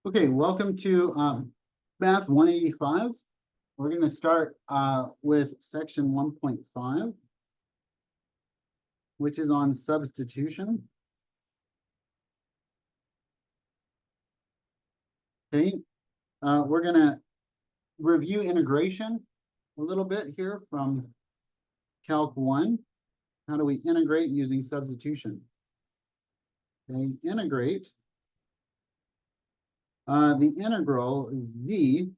Okay, welcome to Math 185. We're going to start with section 1.5, which is on substitution. Okay, we're going to review integration a little bit here from Calc 1. How do we integrate using substitution? Okay, integrate. The integral is z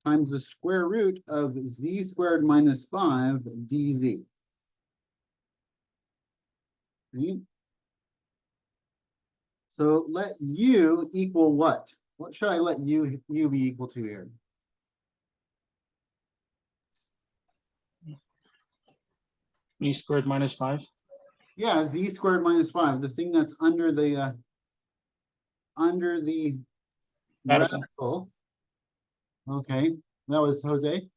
times the square root of z squared minus 5 dz. Okay. So let u equal what? What should I let u be equal to here? E squared minus 5. Yeah, z squared minus 5, the thing that's under the radical. Okay, that was Jose.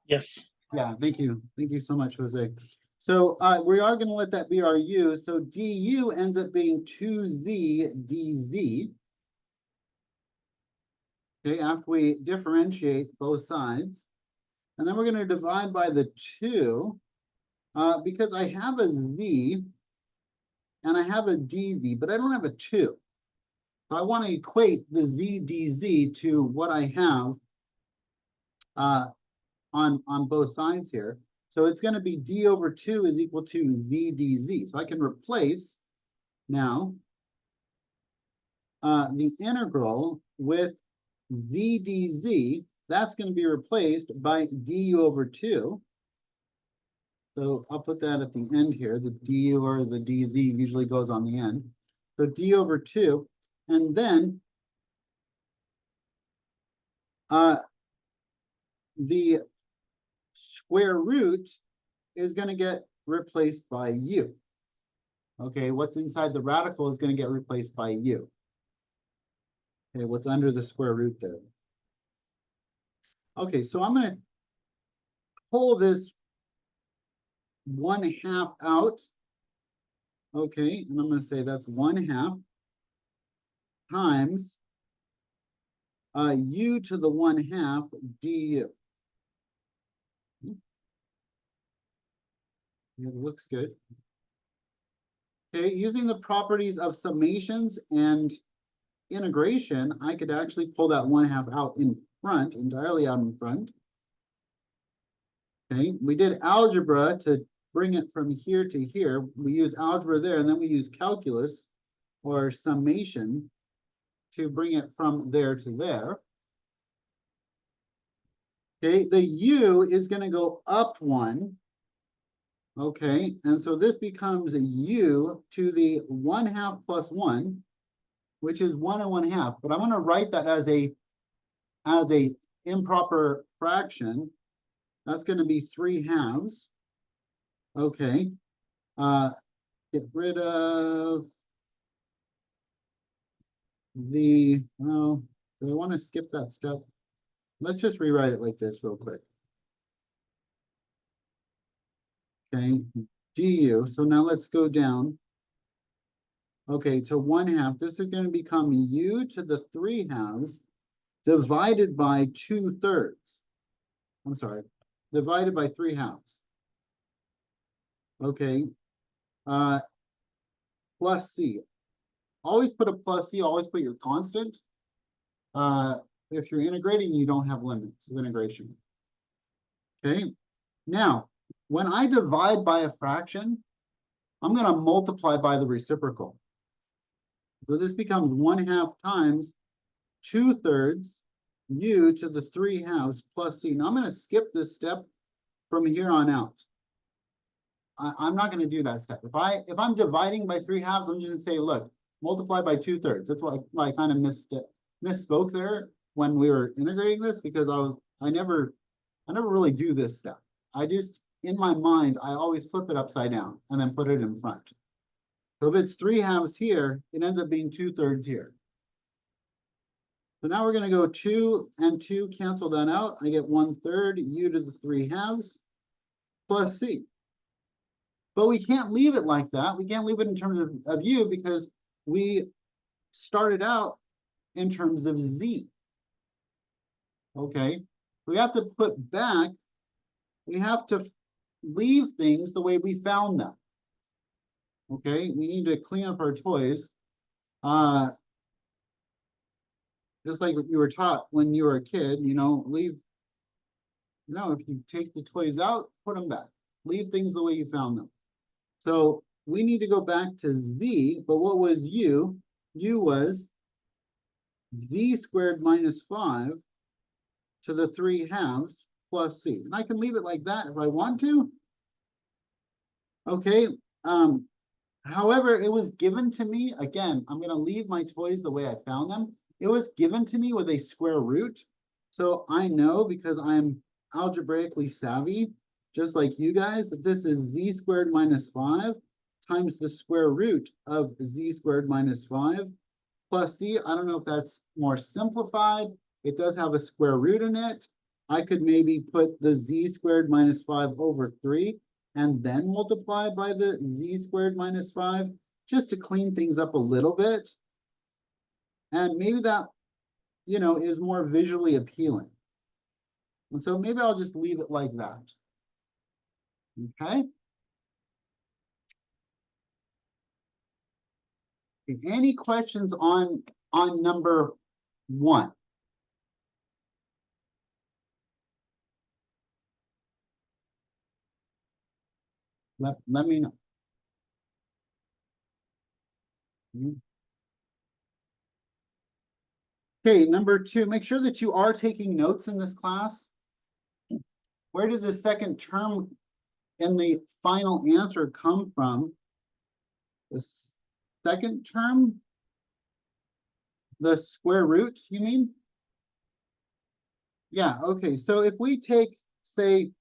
Yes. Yeah, thank you. Thank you so much, Jose. So we are going to let that be our u. So du ends up being 2z dz. Okay, after we differentiate both sides. And then we're going to divide by the 2 because I have a z and I have a dz, but I don't have a 2. So I want to equate the z dz to what I have on both sides here. So it's going to be d over 2 is equal to z dz. So I can replace now the integral with z dz. That's going to be replaced by du over 2. So I'll put that at the end here. The du or the dz usually goes on the end. So d over 2. And then the square root is going to get replaced by u. Okay, what's inside the radical is going to get replaced by u. Okay, what's under the square root there? Okay, so I'm going to pull this 1/2 out. Okay, and I'm going to say that's 1/2 times u to the 1/2 du. It looks good. Okay, using the properties of summations and integration, I could actually pull that 1/2 out in front, entirely out in front. Okay, we did algebra to bring it from here to here. We use algebra there, and then we use calculus or summation to bring it from there to there. Okay, the u is going to go up 1. Okay, and so this becomes a u to the 1/2 plus 1, which is 1 and 1/2. But I'm going to write that as a improper fraction. That's going to be 3/2. Okay, get rid of the, well, do I want to skip that step? Let's just rewrite it like this real quick. Okay, du, so now let's go down. Okay, to 1/2, this is going to become u to the 3/2 divided by 2/3. I'm sorry, divided by 3/2. Okay, plus c. Always put a plus c, always put your constant. If you're integrating, you don't have limits of integration. Okay, now, when I divide by a fraction, I'm going to multiply by the reciprocal. So this becomes 1/2 times 2/3 u to the 3/2 plus c. Now I'm going to skip this step from here on out. I'm not going to do that step. If I'm dividing by 3/2, I'm just going to say, look, multiply by 2/3. That's why I kind of misspoke there when we were integrating this, because I never really do this step. I just, in my mind, I always flip it upside down and then put it in front. So if it's 3/2 here, it ends up being 2/3 here. So now we're going to go 2 and 2, cancel that out. I get 1/3 u to the 3/2 plus c. But we can't leave it like that. We can't leave it in terms of u, because we started out in terms of z. Okay, we have to put back, we have to leave things the way we found them. Okay, we need to clean up our toys. Just like you were taught when you were a kid, leave, if you take the toys out, put them back. Leave things the way you found them. So we need to go back to z, but what was u? U was z squared minus 5 to the 3/2 plus c. And I can leave it like that if I want to. Okay. However, it was given to me, again, I'm going to leave my toys the way I found them. It was given to me with a square root. So I know, because I'm algebraically savvy, just like you guys, that this is z squared minus 5 times the square root of z squared minus 5 plus c. I don't know if that's more simplified. It does have a square root in it. I could maybe put the z squared minus 5 over 3 and then multiply by the z squared minus 5, just to clean things up a little bit. And maybe that, is more visually appealing. And so maybe I'll just leave it like that. Okay. Any questions on number 1? Let me know. Okay, number 2, make sure that you are taking notes in this class. Where did the second term in the final answer come from? The second term? The square root, you mean? Yeah, okay, so if we take, say,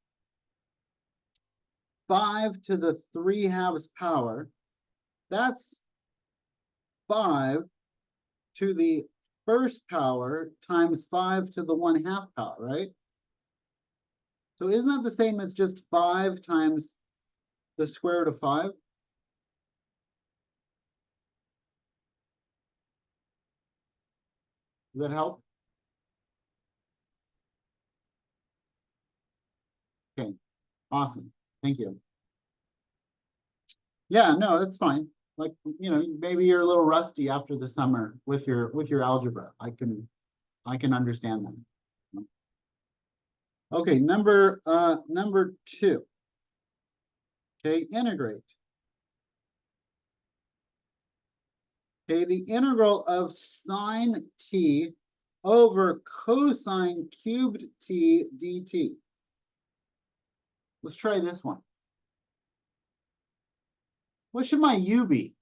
5 to the 3/2 power, that's 5 to the first power times 5 to the 1/2 power, right? So isn't that the same as just 5 times the square root of 5? Does that help? Okay, awesome. Thank you. Yeah, no, that's fine. Like, maybe you're a little rusty after the summer with your algebra. I can understand that. Okay, number 2. Okay, integrate. Okay, the integral of sine t over cosine cubed t dt. Let's try this one. What should my u be?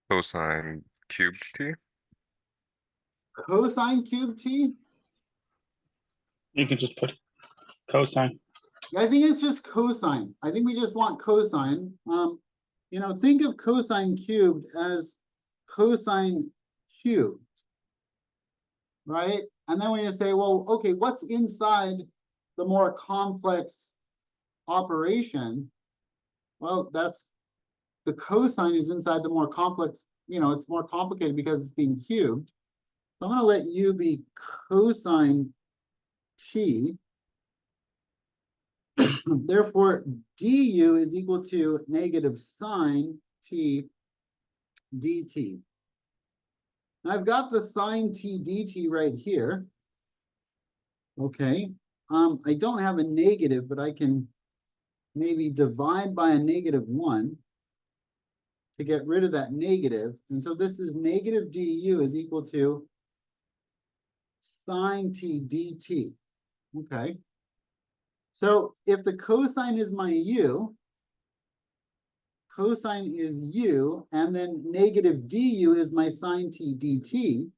Cosine cubed t? Cosine cubed t? You can just put cosine. Yeah, I think it's just cosine. I think we just want cosine. Think of cosine cubed as cosine cubed, right? And then we just say, well, okay, what's inside the more complex operation? Well, that's the cosine is inside the more complex, it's more complicated because it's being cubed. So I'm going to let u be cosine t. Therefore, du is equal to negative sine t dt. Now I've got the sine t dt right here. Okay. I don't have a negative, but I can maybe divide by a -1 to get rid of that negative. And so this is negative du is equal to sine t dt. Okay. So if the cosine is my u, cosine is u, and then negative du is my sine t dt,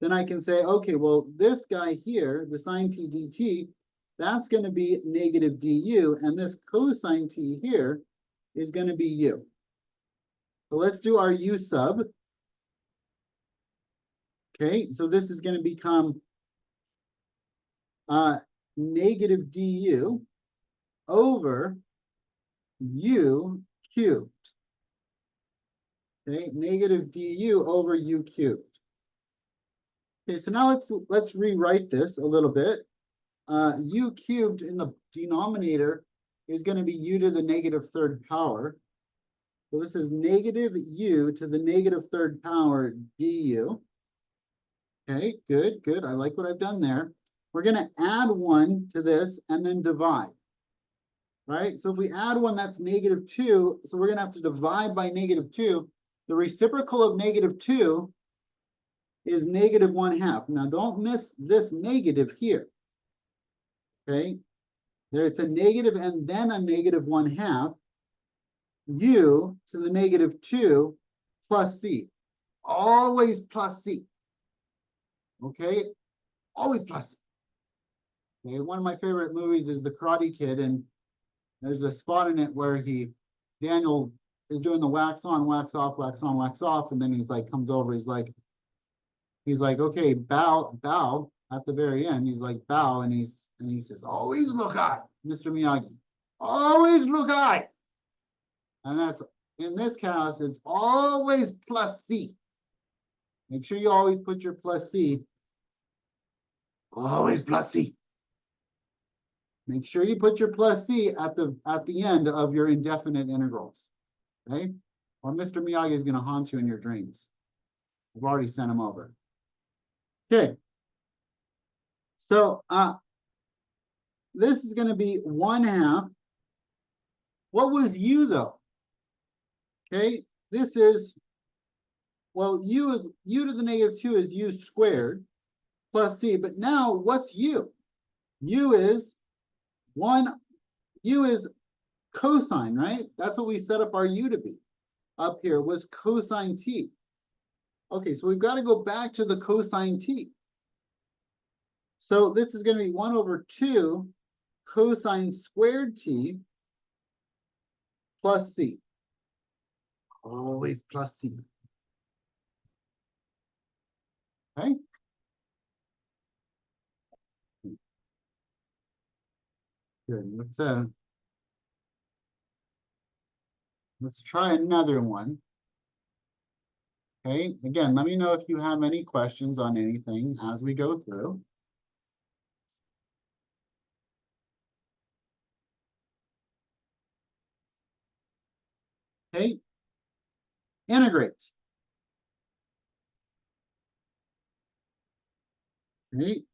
then I can say, okay, well, this guy here, the sine t dt, that's going to be negative du, and this cosine t here is going to be u. So let's do our u sub. Okay, so this is going to become negative du over u cubed. Okay, negative du over u cubed. Okay, so now let's rewrite this a little bit. U cubed in the denominator is going to be u to the negative third power. So this is negative u to the negative third power du. Okay, good, good. I like what I've done there. We're going to add 1 to this and then divide. Right? So if we add 1, that's negative 2. So we're going to have to divide by negative 2. The reciprocal of negative 2 is negative 1/2. Now don't miss this negative here. Okay? There it's a negative and then a negative 1/2. U to the negative 2 plus c. Always plus c. Okay? Always plus c. Okay? One of my favorite movies is The Karate Kid, and there's a spot in it where Daniel is doing the wax on, wax off, wax on, wax off, and then he's like, comes over, he's like, okay, bow, bow at the very end. He's like, bow, and he says, always look high, Mr. Miyagi. Always look high. And that's, in this case, it's always plus C. Make sure you always put your plus C. Always plus C. Make sure you put your plus C at the end of your indefinite integrals. Okay? Or Mr. Miyagi is going to haunt you in your dreams. I've already sent him over. Okay. So this is going to be 1/2. What was u though? Okay, this is, well, u to the negative 2 is u squared plus c. But now what's u? U is cosine, right? That's what we set up our u to be. Up here was cosine t. Okay, so we've got to go back to the cosine t. So this is going to be 1 over 2 cosine squared t plus c. Always plus c. Okay. Good. Let's try another one. Okay, again, let me know if you have any questions on anything as we go through. Okay, integrate. Okay,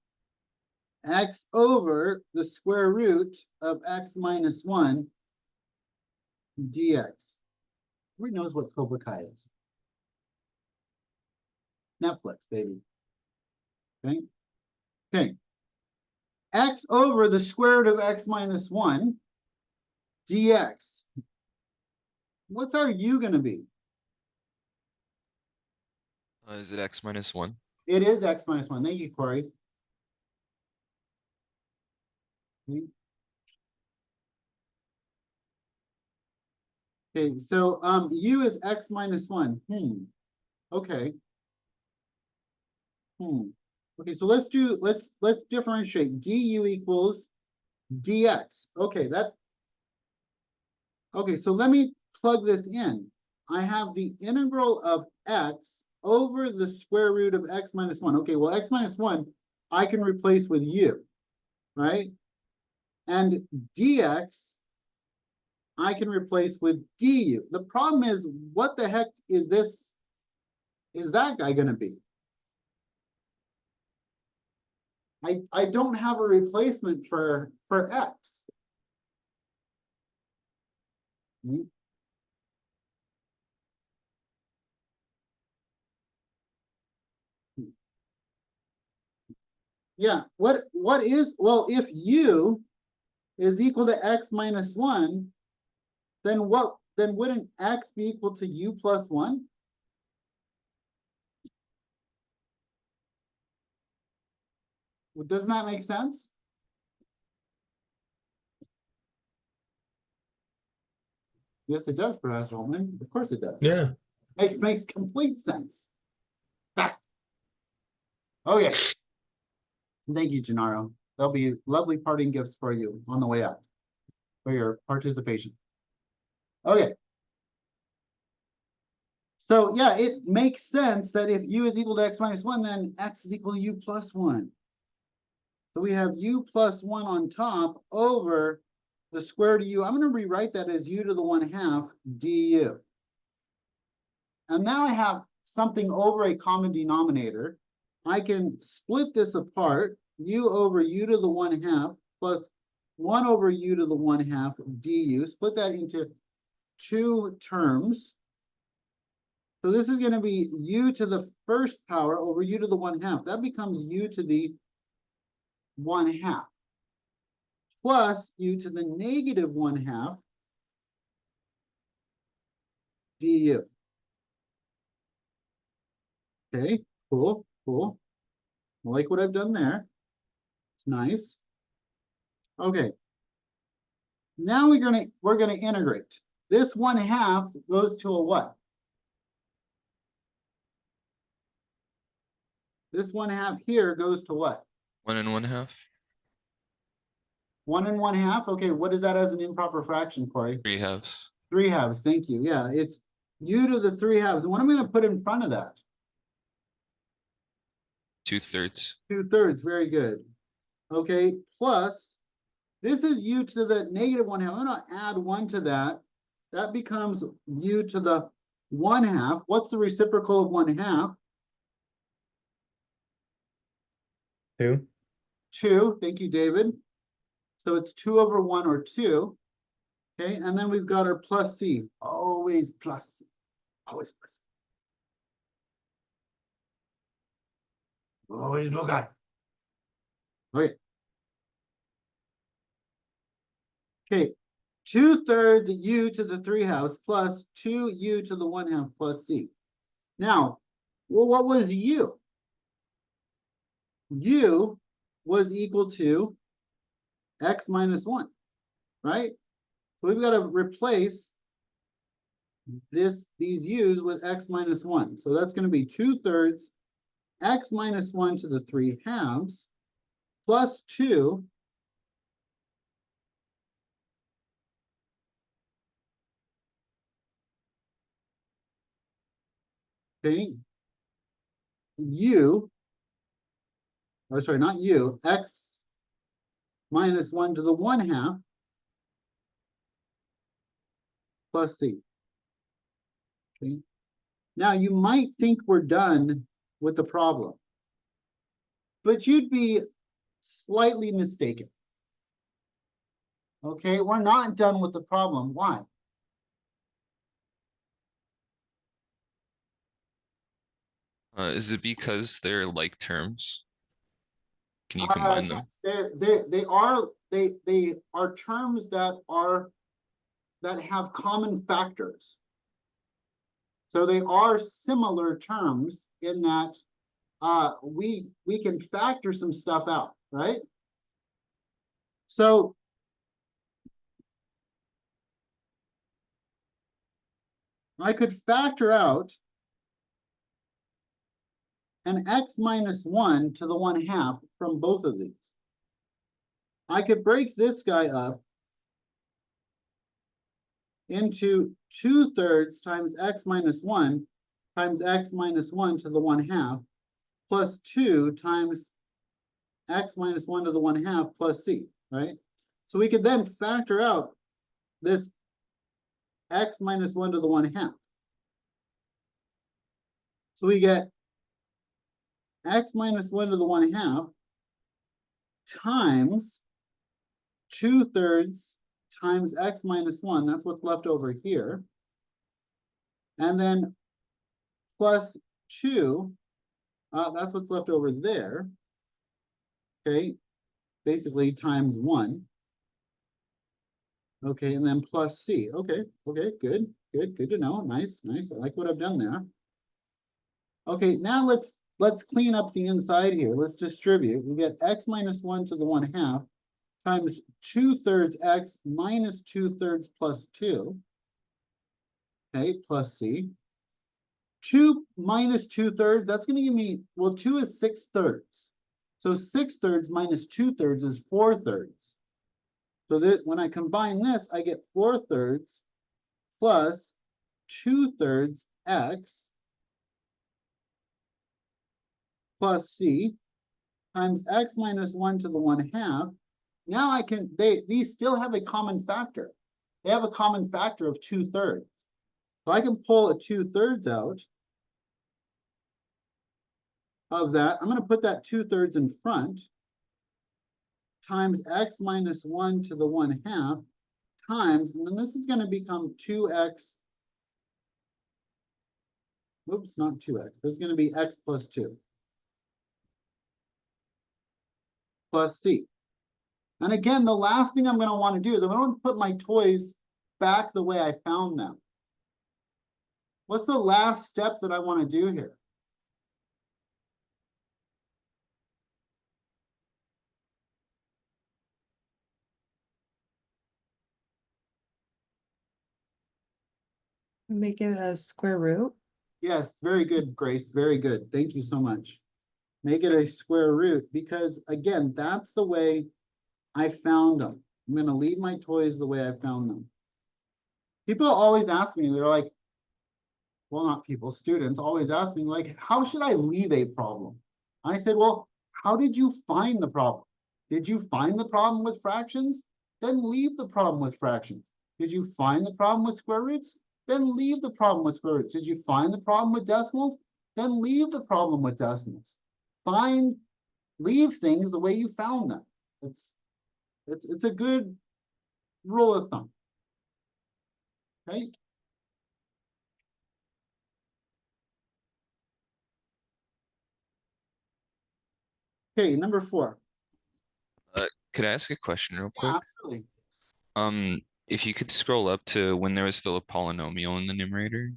x over the square root of x minus 1 dx. Everybody knows what Cobra Kai is. Netflix, baby. Okay. Okay. X over the square root of x minus 1 dx. What's our u going to be? Is it x minus 1? It is x minus 1. Thank you, Corey. Okay. Okay, so u is x minus 1. Okay. Okay, so let's differentiate. Du equals dx. Okay, okay, so let me plug this in. I have the integral of x over the square root of x minus 1. Okay, well, x minus 1, I can replace with u, right? And dx, I can replace with du. The problem is, what the heck is that guy going to be? I don't have a replacement for x. Yeah, what is, well, if u is equal to x minus 1, then wouldn't x be equal to u plus 1? Well, doesn't that make sense? Yes, it does, Professor Holman. Of course it does. Yeah. Makes complete sense. Okay. Thank you, Gennaro. There'll be lovely parting gifts for you on the way out for your participation. Okay. So yeah, it makes sense that if u is equal to x minus 1, then x is equal to u plus 1. So we have u plus 1 on top over the square root of u. I'm going to rewrite that as u to the 1/2 du. And now I have something over a common denominator. I can split this apart, u over u to the 1/2 plus 1 over u to the 1/2 du. Split that into two terms. So this is going to be u to the first power over u to the 1/2. That becomes u to the 1/2 plus u to the negative 1/2 du. Okay, cool, cool. I like what I've done there. It's nice. Okay. Now we're gonna integrate. This 1/2 goes to a what? This 1/2 here goes to what? 1 and 1/2. 1 and 1/2. Okay, what is that as an improper fraction, Corey? 3/2. 3/2. Thank you. Yeah, it's u to the 3/2. And what am I going to put in front of that? 2/3. 2/3. Very good. Okay, plus this is u to the negative 1/2. I'm going to add 1 to that. That becomes u to the 1/2. What's the reciprocal of 1/2? 2. 2. Thank you, David. So it's 2 over 1 or 2. Okay, and then we've got our plus c. Always plus c. Always plus c. Always look at. Okay. Okay, 2/3 u to the 3/2 plus 2u to the 1/2 plus c. Now, well, what was u? U was equal to x minus 1, right? So we've got to replace these u's with x minus 1. So that's going to be 2/3 x minus 1 to the 3/2 plus 2 okay, u, or sorry, not u, x minus 1 to the 1/2 plus c. Okay. Now you might think we're done with the problem, but you'd be slightly mistaken. Okay, we're not done with the problem. Why? Is it because they're like terms? Can you combine them? They are terms that have common factors. So they are similar terms in that we can factor some stuff out, right? So I could factor out an x minus 1 to the 1/2 from both of these. I could break this guy up into 2/3 times x minus 1 times x minus 1 to the 1/2 plus 2 times x minus 1 to the 1/2 plus c, right? So we could then factor out this x minus 1 to the 1/2. So we get x minus 1 to the 1/2 times 2/3 times x minus 1. That's what's left over here. And then plus 2, that's what's left over there. Okay, basically times 1. Okay, and then plus c. Okay, good to know. Nice. I like what I've done there. Okay, now let's clean up the inside here. Let's distribute. We get x minus 1 to the 1/2 times 2/3 x minus 2/3 plus 2. Okay, plus c. 2 minus 2/3, that's going to give me, well, 2 is 6/3. So 6/3 minus 2/3 is 4/3. So that when I combine this, I get 4/3 plus 2/3 x plus c times x minus 1 to the 1/2. Now I can, these still have a common factor. They have a common factor of 2/3. So I can pull a 2/3 out of that. I'm going to put that 2/3 in front times x minus 1 to the 1/2 times, and then this is going to become 2x. Oops, not 2x. This is going to be x plus 2 plus c. And again, the last thing I'm going to want to do is I'm going to put my toys back the way I found them. What's the last step that I want to do here? Make it a square root. Yes, very good, Grace. Very good. Thank you so much. Make it a square root because, again, that's the way I found them. I'm going to leave my toys the way I found them. People always ask me, they're like, well, not people, students always ask me, like, how should I leave a problem? I said, well, how did you find the problem? Did you find the problem with fractions? Then leave the problem with fractions. Did you find the problem with square roots? Then leave the problem with square roots. Did you find the problem with decimals? Then leave the problem with decimals. Leave things the way you found them. It's a good rule of thumb. Okay. Okay, number 4. Could I ask a question real Yeah, quick? absolutely. If you could scroll up to when there was still a polynomial in the numerator.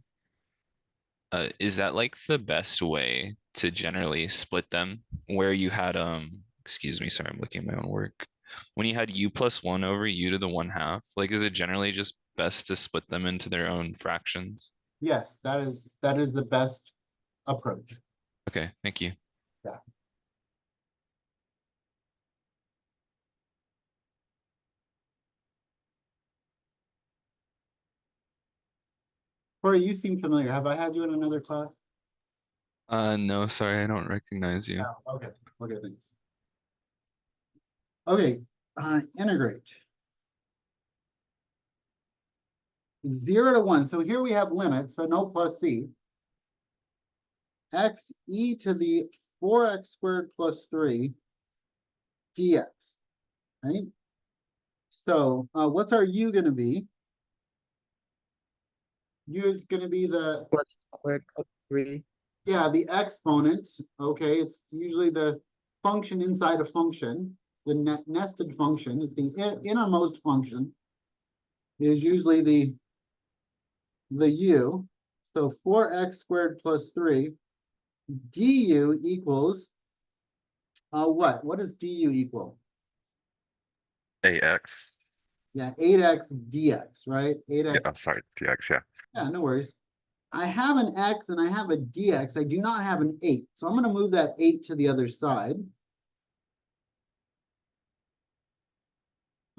Is that like the best way to generally split them? Where you had, excuse me, sorry, I'm looking at my own work. When you had u plus 1 over u to the 1/2, like, is it generally just best to split them into their own fractions? Yes, that is the best approach. Okay, thank you. Yeah. Corey, you seem familiar. Have I had you in another class? No, sorry, I don't recognize you. Oh, okay. Okay, thanks. Okay, integrate. 0 to 1. So here we have limits, so no plus c. X e to the 4x squared plus 3 dx, right? So what's our u going to be? U is going to be the, Plus squared plus 3. yeah, the exponent. Okay, it's usually the function inside a function. The nested function is the innermost function. Is usually the u. So 4x squared plus 3 du equals what? What does du equal? AX. Yeah, 8x dx, right? 8x. Yeah, sorry, DX, yeah. Yeah, no worries. I have an x and I have a dx. I do not have an 8. So I'm going to move that 8 to the other side.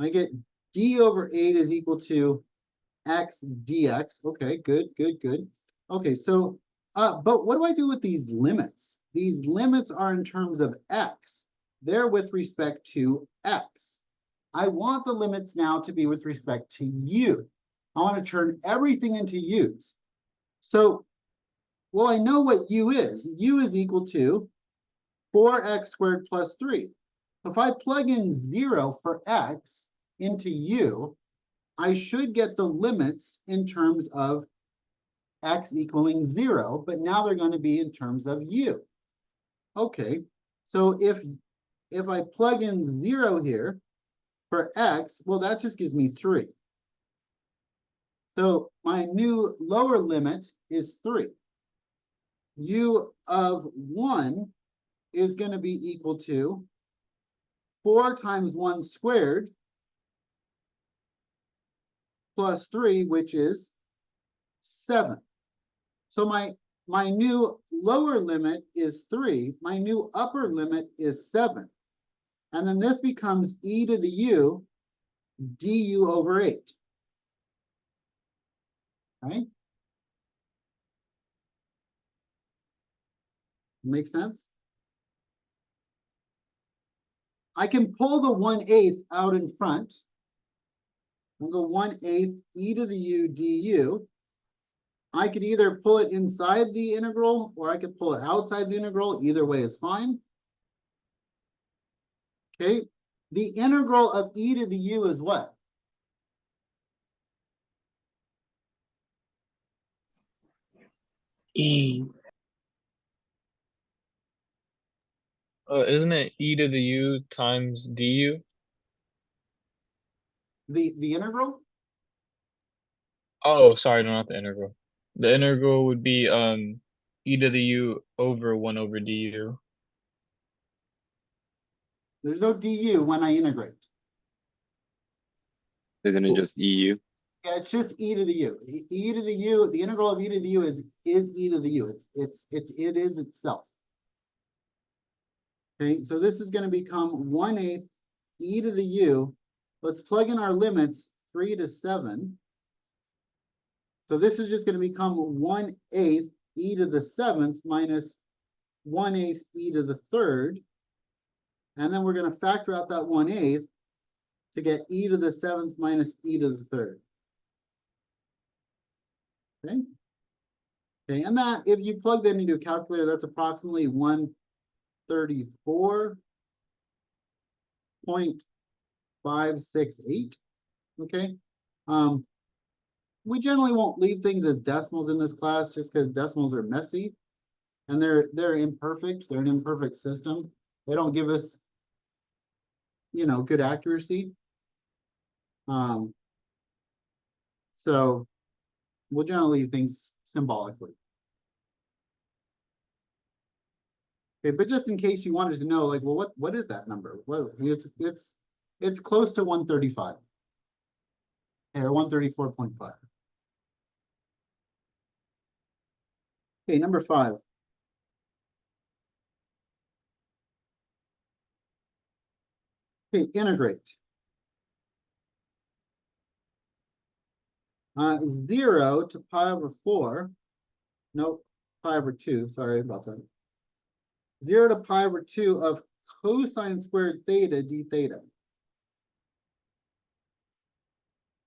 I get d over 8 is equal to x dx. Okay, good, good, good. Okay, so, but what do I do with these limits? These limits are in terms of x. They're with respect to x. I want the limits now to be with respect to u. I want to turn everything into u's. So, well, I know what u is. U is equal to 4x squared plus 3. So if I plug in 0 for x into u, I should get the limits in terms of x equaling 0, but now they're going to be in terms of u. Okay, so if I plug in 0 here for x, well, that just gives me 3. So my new lower limit is 3. U of 1 is going to be equal to 4 times 1 squared plus 3, which is 7. So my new lower limit is 3. My new upper limit is 7. And then this becomes e to the u du over 8. right? Make sense? I can pull the 1/8 out in front. We'll go 1/8 e to the u du. I could either pull it inside the integral or I could pull it outside the integral. Either way is fine. Okay, the integral of e to the u is what? E. Isn't it e to the u times du? The integral? Oh, sorry, no, not the integral. The integral would be e to the u over 1 over du. There's no du when I integrate. Isn't it just EU? Yeah, it's just e to the u. E to the u, the integral of e to the u is e to the u. It is itself. Okay, so this is going to become 1/8 e to the u. Let's plug in our limits 3 to 7. So this is just going to become 1/8 e to the 7th minus 1/8 e to the 3rd. And then we're going to factor out that 1/8 to get e to the 7th minus e to the 3rd. Okay. Okay, and that, if you plug that into a calculator, that's approximately 134.568. Okay. We generally won't leave things as decimals in this class just because decimals are messy and they're imperfect. They're an imperfect system. They don't give us, you know, good accuracy. So we'll generally leave things symbolically. Okay, but just in case you wanted to know, like, well, what is that number? Well, it's close to 135. Or 134.5. Okay, number 5. Okay, integrate. 0 to pi over 4. Nope, pi over 2. Sorry about that. 0 to pi over 2 of cosine squared theta d theta.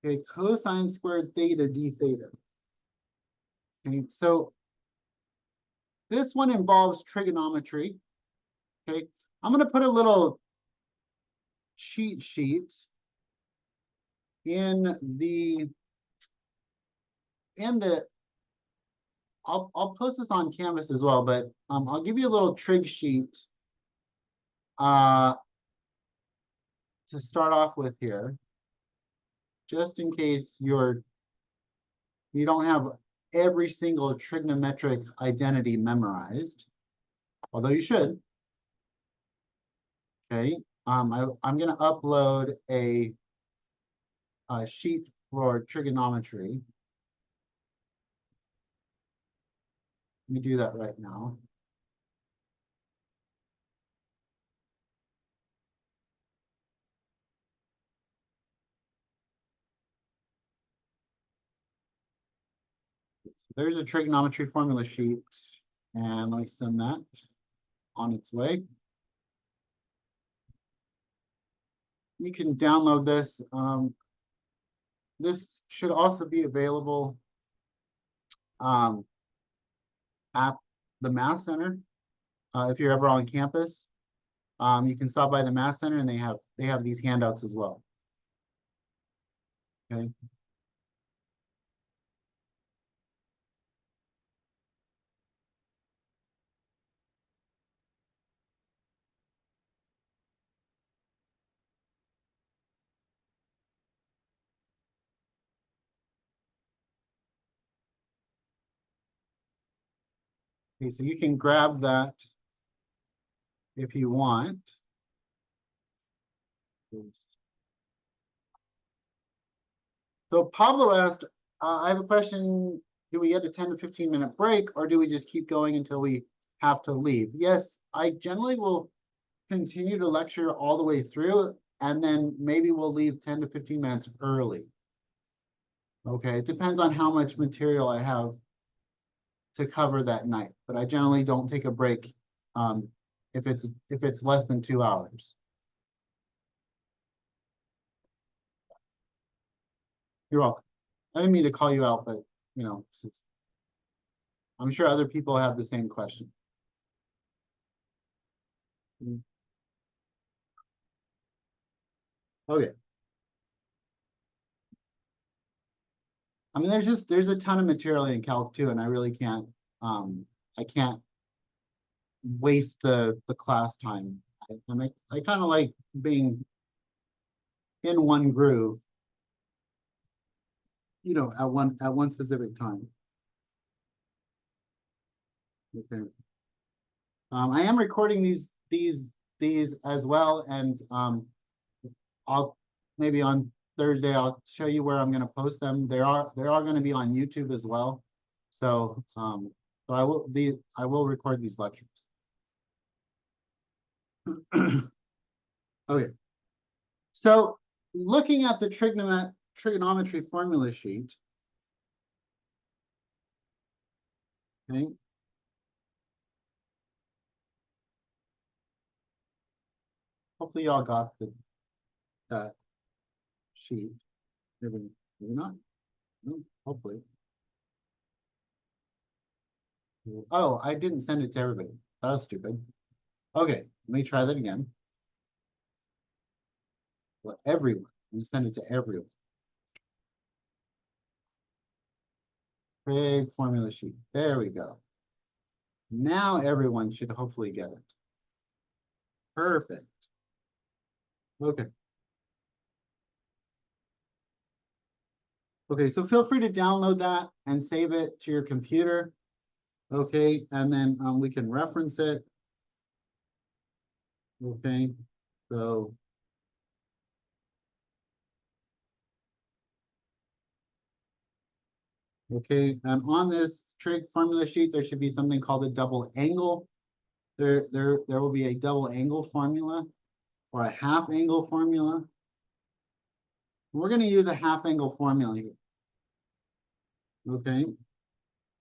Okay, cosine squared theta d theta. Okay, so this one involves trigonometry. Okay, I'm going to put a little cheat sheet in the I'll post this on Canvas as well, but I'll give you a little trig sheet to start off with here, just in case you don't have every single trigonometric identity memorized, although you should. Okay, I'm going to upload a sheet for trigonometry. Let me do that right now. There's a trigonometry formula sheet, and let me send that on its way. You can download this. This should also be available at the Math Center. If you're ever on campus, you can stop by the Math Center, and they have these handouts as well. Okay. Okay, so you can grab that if you want. So Pablo asked, I have a question. Do we get a 10 to 15 minute break, or do we just keep going until we have to leave? Yes, I generally will continue to lecture all the way through, and then maybe we'll leave 10 to 15 minutes early. Okay, it depends on how much material I have to cover that night, but I generally don't take a break if it's less than 2 hours. You're welcome. I didn't mean to call you out, but you know, since I'm sure other people have the same question. Okay. I mean, there's a ton of material in Calc 2, and I really can't I can't waste the class time. And I kind of like being in one groove, you know, at one specific time. Okay. I am recording these as well, and I'll maybe on Thursday I'll show you where I'm going to post them. They are going to be on YouTube as well. So so I will record these lectures. Okay. So looking at the trigonometry formula sheet. Okay. Hopefully y'all got that sheet. Maybe not. No, hopefully. Oh, I didn't send it to everybody. That was stupid. Okay, let me try that again. Well, everyone. I'm gonna send it to everyone. Big formula sheet. There we go. Now everyone should hopefully get it. Perfect. Okay. Okay, so feel free to download that and save it to your computer. Okay, and then we can reference it. Okay, so. Okay, and on this trig formula sheet, there should be something called a double angle. There will be a double angle formula or a half angle formula. We're going to use a half angle formula here. Okay,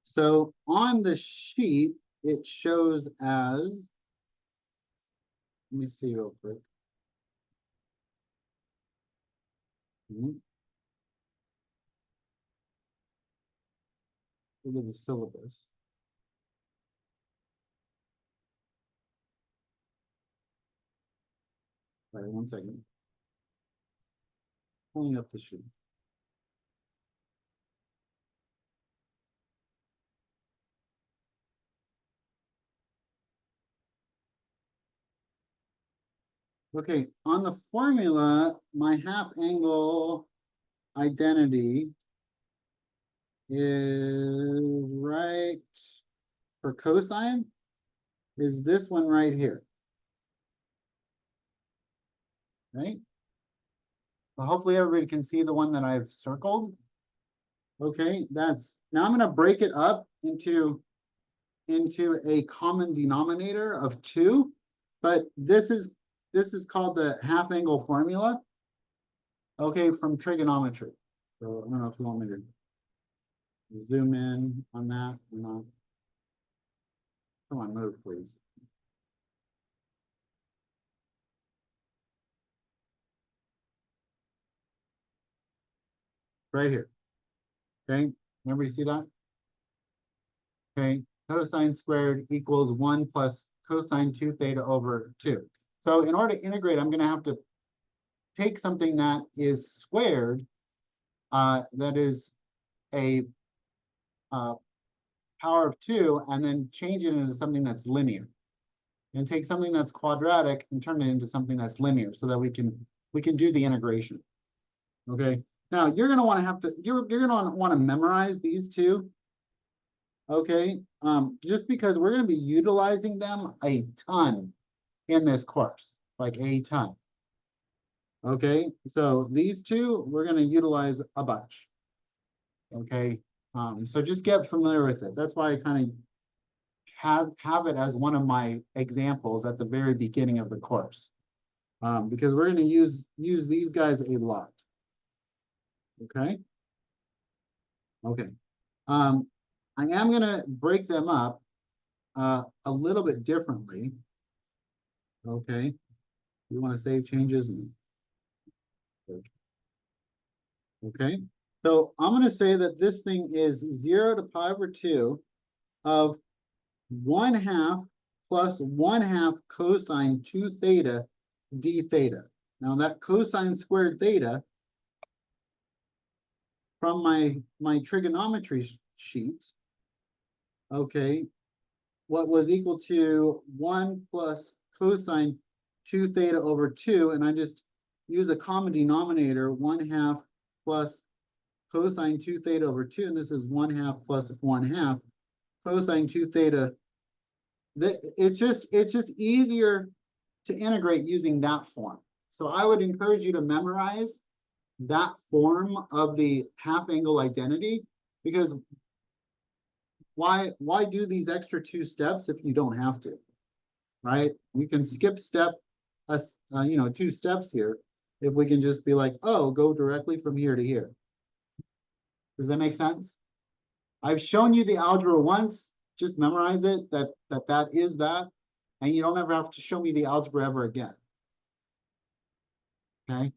so on the sheet, it shows as, let me see real quick. Look at the syllabus. All right, 1 second. Pulling up the sheet. Okay, on the formula, my half angle identity is right for cosine is this one right here. Right? Well, hopefully everybody can see the one that I've circled. Okay, that's now I'm going to break it up into a common denominator of 2, but this is called the half angle formula. Okay, from trigonometry. So I don't know if you want me to zoom in on that or not. Come on, move, please. Right here. Okay, everybody see that? Okay, cosine squared equals 1 plus cosine 2 theta over 2. So in order to integrate, I'm going to have to take something that is squared, that is a power of 2, and then change it into something that's linear. And take something that's quadratic and turn it into something that's linear, so that we can do the integration. Okay. Now you're going to you're going to want to memorize these two. Okay, just because we're going to be utilizing them a ton in this course, like a ton. Okay, so these two we're going to utilize a bunch. Okay, so just get familiar with it. That's why I kind of have it as one of my examples at the very beginning of the course, because we're going to use these guys a lot. Okay. Okay. I am gonna break them up a little bit differently. Okay. You want to save changes? Okay. So I'm gonna say that this thing is 0 to pi over 2 of 1/2 plus 1/2 cosine 2 theta d theta. Now that cosine squared theta from my trigonometry sheet, okay, what was equal to 1 plus cosine 2 theta over 2, and I just use a common denominator, 1/2 plus cosine 2 theta over 2, and this is 1/2 plus 1/2 cosine 2 theta. It's just easier to integrate using that form. So I would encourage you to memorize that form of the half angle identity, because why do these extra 2 steps if you don't have to, right? We can skip step, 2 steps here if we can just be like, oh, go directly from here to here. Does that make sense? I've shown you the algebra once, just memorize it, that is that, and you don't ever have to show me the algebra ever again. Okay?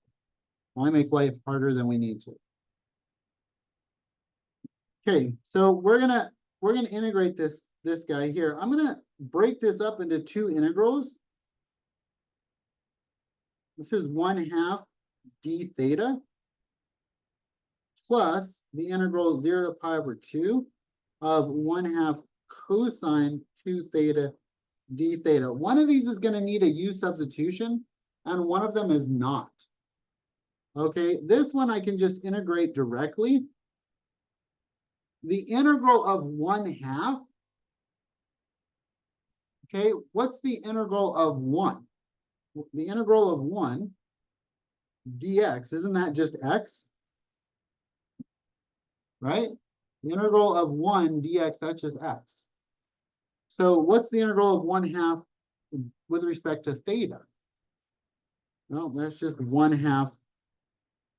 Why make life harder than we need to? Okay, so we're gonna integrate this guy here. I'm gonna break this up into 2 integrals. This is 1/2 d theta plus the integral 0 to pi over 2 of 1/2 cosine 2 theta d theta. One of these is going to need a u substitution, and one of them is not. Okay, this one I can just integrate directly. The integral of 1/2. Okay, what's the integral of 1? The integral of 1 dx, isn't that just x? Right? The integral of 1 dx, that's just x. So what's the integral of 1/2 with respect to theta? Well, that's just 1/2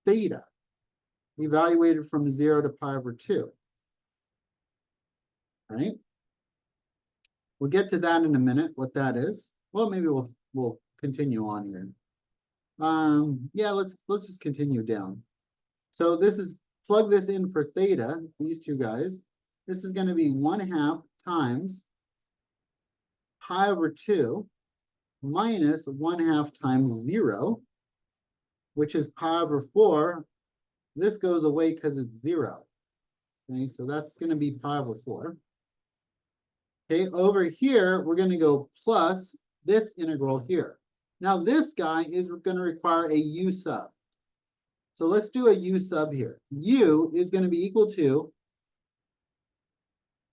theta, evaluated from 0 to pi over 2. Right? We'll get to that in a minute, what that is. Well, maybe we'll continue on here. Yeah, let's just continue down. So this is, plug this in for theta, these 2 guys. This is going to be 1/2 times pi over 2 minus 1/2 times 0, which is pi over 4. This goes away because it's 0. Okay, so that's going to be pi over 4. Okay, over here, we're going to go plus this integral here. Now this guy is going to require a u sub. So let's do a u sub here. U is going to be equal to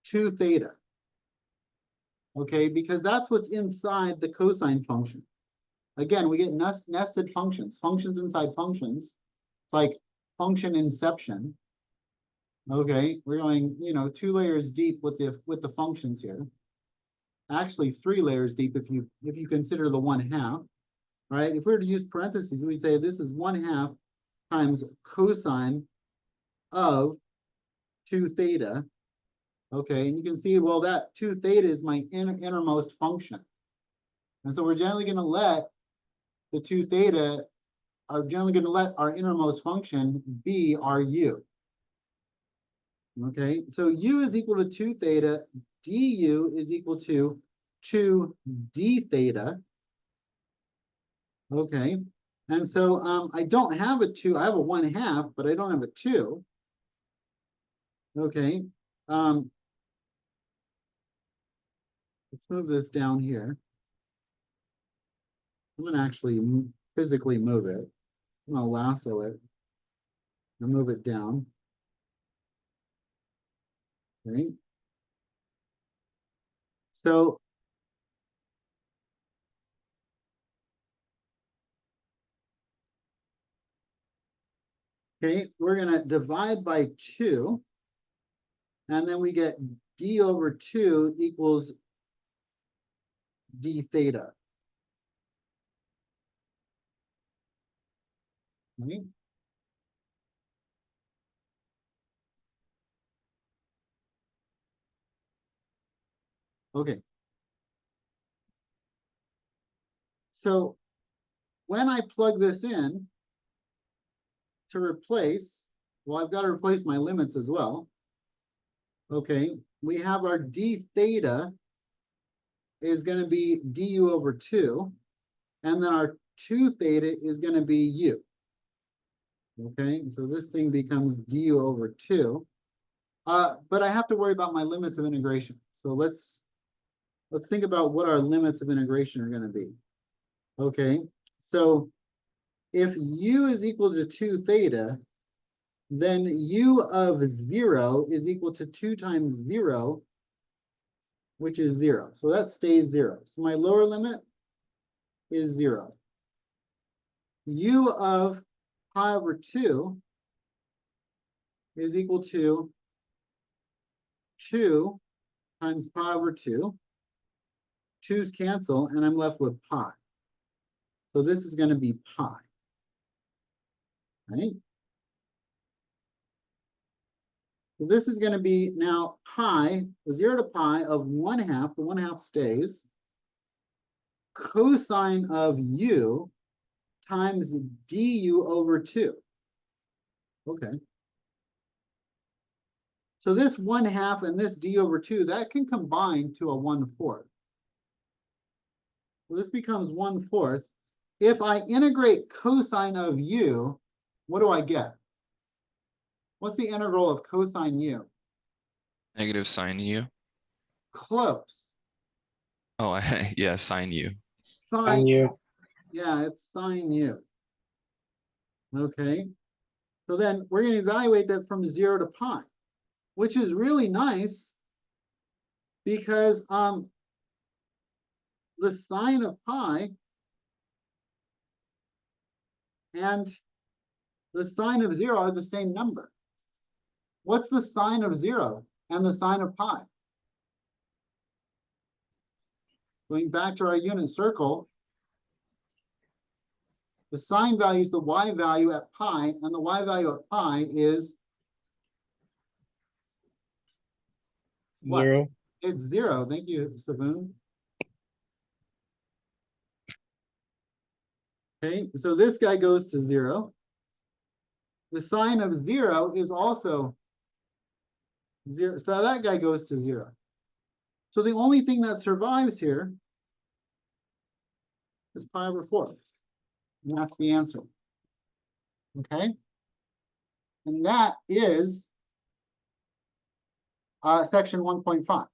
2 theta. Okay, because that's what's inside the cosine function. Again, we get nested functions, functions inside functions. It's like function inception. Okay, we're going, 2 layers deep with the functions here. Actually, 3 layers deep if you consider the 1/2, right? If we were to use parentheses, we'd say this is 1/2 times cosine of 2 theta. Okay, and you can see, well, that 2 theta is my innermost function. And so we're generally going to let the 2 theta, are generally going to let our innermost function be our u. Okay, so u is equal to 2 theta, du is equal to 2 d theta. Okay, and so I don't have a 2, I have a 1/2, but I don't have a 2. Okay, let's move this down here. I'm gonna actually physically move it. I'm gonna lasso it and move it down. Okay. So okay, we're gonna divide by 2, and then we get d over 2 equals d theta. Right? Okay. So when I plug this in to replace, well, I've got to replace my limits as well. Okay, we have our d theta is going to be du over 2, and then our 2 theta is going to be u. Okay, so this thing becomes du over 2. But I have to worry about my limits of integration. So let's think about what our limits of integration are going to be. Okay, so if u is equal to 2 theta, then u of 0 is equal to 2 times 0, which is 0. So that stays 0. So my lower limit is 0. U of pi over 2 is equal to 2 times pi over 2. 2's cancel, and I'm left with pi. So this is going to be pi. Right? So this is going to be now pi, 0 to pi of 1/2, the 1/2 stays, cosine of u times du over 2. Okay. So this 1/2 and this d over 2, that can combine to a 1/4. So this becomes 1/4. If I integrate cosine of u, what do I get? What's the integral of cosine u? Negative sine u. Close. Oh, yeah, sine u. Sine, you. yeah, it's sine u. Okay. So then we're going to evaluate that from 0 to pi, which is really nice because the sine of pi and the sine of 0 are the same number. What's the sine of 0 and the sine of pi? Going back to our unit circle, the sine value is the y value at pi, and the y value at pi is what? 0. It's 0. Thank you, Savoon. Okay, so this guy goes to 0. The sine of 0 is also 0. So that guy goes to 0. So the only thing that survives here is pi over 4. And that's the answer. Okay? And that is section 1.5.